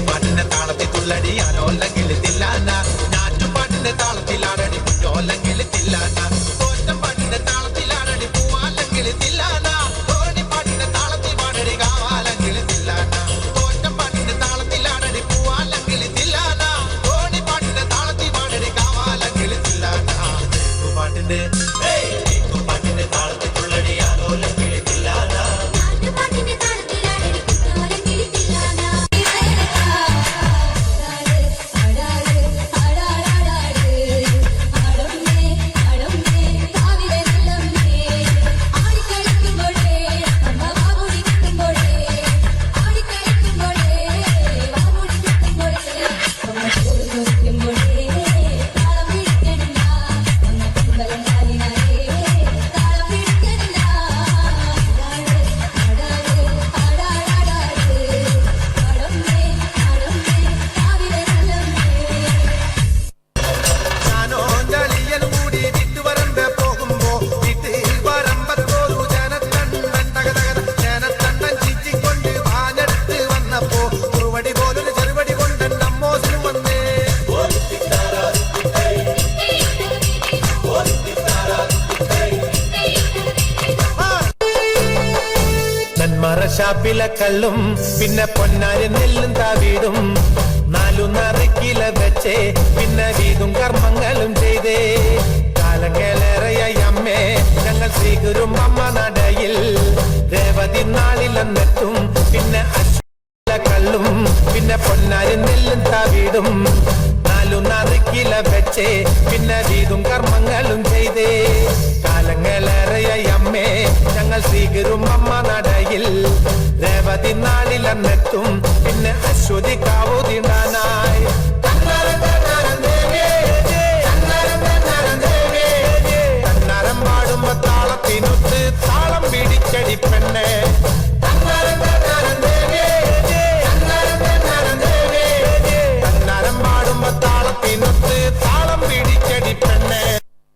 പാട്ടിന്റെ താളത്തിൽ തുള്ളടിയാനോ അല്ലെങ്കിൽ തില്ലാന ഞാറ്റുപാട്ടിന്റെ താളത്തിലാടടി കുറ്റോ അല്ലെങ്കിൽ തില്ലാന തോറ്റം പാട്ടിന്റെ താളത്തിലാടടി പൂവാല്ലെങ്കിൽ തില്ലാന തോണിപ്പാട്ടിന്റെ താളത്തിൽ പാടടി കാവാലെങ്കിൽ തില്ലാന തോറ്റം പാട്ടിന്റെ താളത്തിലാടടി പൂവാല്ലെങ്കിൽ തില്ലാന തോണിപ്പാട്ടിന്റെ താളത്തിൽ പാടടി കാവാലെങ്കിൽ തില്ലാന പാട്ടിന്റെ പാട്ടിന്റെ താളത്തിൽ തുള്ളടിയാനോ അല്ലെങ്കിൽ തില്ലാന ഷാപ്പിലെ കള്ളും പിന്നെ പൊന്നാരി നെല്ലും താവീടും 4 കില വെച്ചേ പിന്നെ വീതും കർമ്മങ്ങളും ചെയ്തേ കാലങ്ങളേറെയായി അമ്മേ ഞങ്ങൾ സ്വീകരും അമ്മ നടയിൽ രേവതി നാളിലെന്നെത്തും പിന്നെ കള്ളും പിന്നെ പൊന്നാരി നെല്ലും താവീടും 4 കില വെച്ചേ പിന്നെ വീതും കർമ്മങ്ങളും ചെയ്തേ കാലങ്ങളേറെയായി അമ്മേ ഞങ്ങൾ സ്വീകരും അമ്മ നടയിൽ രേവതി നാളിലെന്നെത്തും പിന്നെ അശ്വതി കാവുതിടാനായി തന്നാരം പാടുമ്പോ താളത്തിനൊത്ത് താളം പിടിച്ചടി പെണ്ണേ